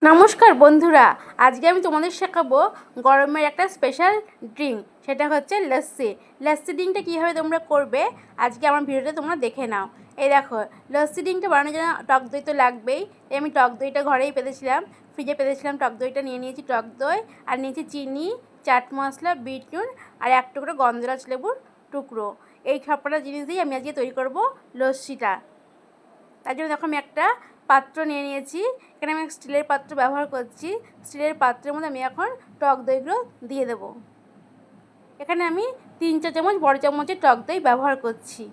নমস্কার বন্ধুরা, আজকে আমি তোমাদের শেখাবো গরমের একটা স্পেশাল ড্রিঙ্ক, সেটা হচ্ছে লস্যি। লস্যি ড্রিঙ্কটা কীভাবে তোমরা করবে আজকে আমার ভিডিওতে তোমরা দেখে নাও। এই দেখো, লস্যি ড্রিঙ্কটা বানানোর জন্য টক দই তো লাগবেই। আমি টক দইটা ঘরেই পেতেছিলাম, ফ্রিজে পেতেছিলাম। টক দইটা নিয়ে নিয়েছি, টক দই আর নিয়েছি চিনি, চাট মশলা, বিট নুন আর এক টুকরো গন্ধরাজ লেবুর টুকরো। এই সবকটা জিনিস দিয়ে আমি আজকে তৈরি করব লস্যিটা। তার জন্য দেখো আমি একটা পাত্র নিয়ে নিয়েছি। এখানে আমি স্টিলের পাত্র ব্যবহার করছি। স্টিলের পাত্রের মধ্যে আমি এখন টক দইগুলো দিয়ে দেব। এখানে আমি 3-4 চামচ বড় চামচের টক দই ব্যবহার করছি।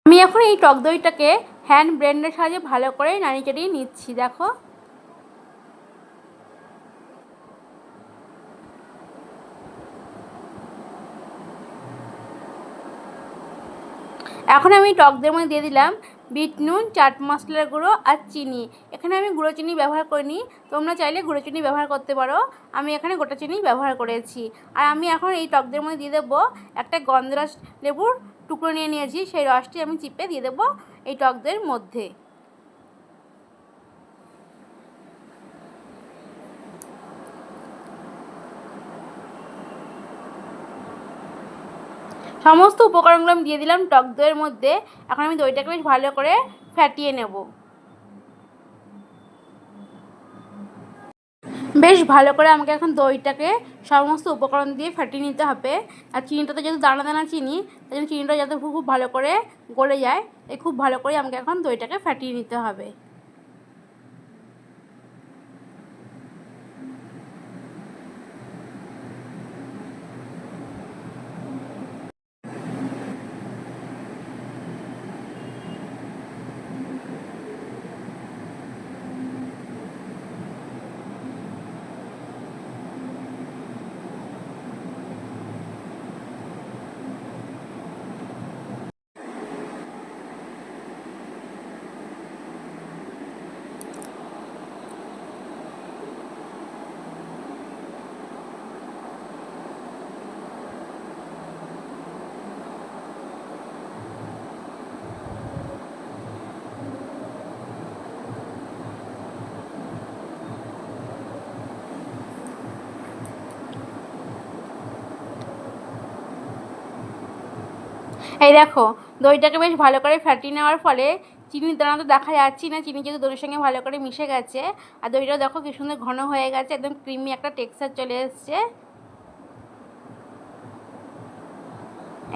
আমি এখন এই টক দইটাকে হ্যান্ড ব্লেন্ডারের সাহায্যে ভালো করে নাড়িয়ে চাড়িয়ে নিচ্ছি। দেখো, এখন আমি টক দইয়ের মধ্যে দিয়ে দিলাম বিট নুন, চাট মশলার গুঁড়ো আর চিনি। এখানে আমি গুঁড়ো চিনি ব্যবহার করিনি, তোমরা চাইলে গুঁড়ো চিনি ব্যবহার করতে পারো। আমি এখানে গোটা চিনি ব্যবহার করেছি। আর আমি এখন এই টক দইয়ের মধ্যে দিয়ে দেবো একটা গন্ধরাজ লেবুর টুকরো নিয়ে নিয়েছি, সেই রসটি আমি চিপে দিয়ে দেবো এই টক দইয়ের মধ্যে। সমস্ত উপকরণগুলো আমি দিয়ে দিলাম টক দইয়ের মধ্যে। এখন আমি দইটাকে বেশ ভালো করে ফ্যাটিয়ে নেব। বেশ ভালো করে আমাকে এখন দইটাকে সমস্ত উপকরণ দিয়ে ফাটিয়ে নিতে হবে। আর চিনিটাতে যেহেতু দানা দানা চিনি, তাই জন্য চিনিটা যাতে খুব ভালো করে গলে যায়, এই খুব ভালো করে আমাকে এখন দইটাকে ফাটিয়ে নিতে হবে। এই দেখো, দইটাকে বেশ ভালো করে ফাটিয়ে নেওয়ার ফলে চিনির দানা তো দেখা যাচ্ছি না, চিনি যেহেতু দইয়ের সঙ্গে ভালো করে মিশে গেছে। আর দইটাও দেখো কি সুন্দর ঘন হয়ে গেছে, একদম ক্রিমি একটা টেক্সচার চলে এসছে।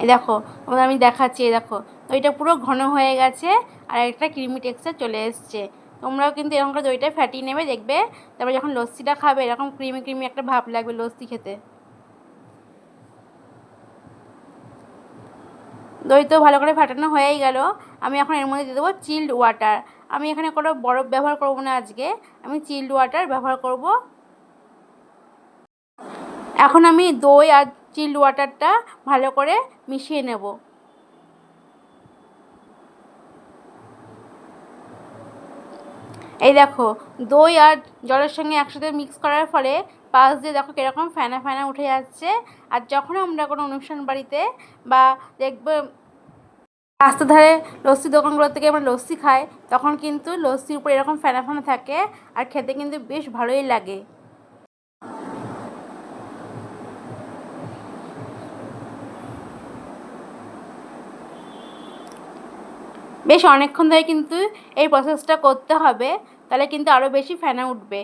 এই দেখো, তোমাদের আমি দেখাচ্ছি। এই দেখো, দইটা পুরো ঘন হয়ে গেছে আর একটা ক্রিমি টেক্সচার চলে এসছে। তোমরাও কিন্তু এরকম করে দইটা ফাটিয়ে নেবে, দেখবে তারপরে যখন লস্যিটা খাবে এরকম ক্রিমি ক্রিমি একটা ভাব লাগবে লস্যি খেতে। দই তো ভালো করে ফাটানো হয়েই গেল। আমি এখন এর মধ্যে দিয়ে দেবো চিল্ড ওয়াটার। আমি এখানে কোনো বরফ ব্যবহার করব না আজকে, আমি চিল্ড ওয়াটার ব্যবহার করব। এখন আমি দই আর চিল্ড ওয়াটারটা ভালো করে মিশিয়ে নেব। এই দেখো, দই আর জলের সঙ্গে একসাথে মিক্স করার ফলে পাশ দিয়ে দেখো কীরকম ফেনা ফেনা উঠে যাচ্ছে। আর যখন আমরা কোনো অনুষ্ঠান বাড়িতে বা দেখবে রাস্তার ধারে লস্যির দোকানগুলো থেকে আমরা লস্যি খাই, তখন কিন্তু লস্যির উপর এরকম ফেনা ফেনা থাকে আর খেতে কিন্তু বেশ ভালোই লাগে। বেশ অনেকক্ষণ ধরে কিন্তু এই প্রসেসটা করতে হবে, তাহলে কিন্তু আরও বেশি ফেনা উঠবে।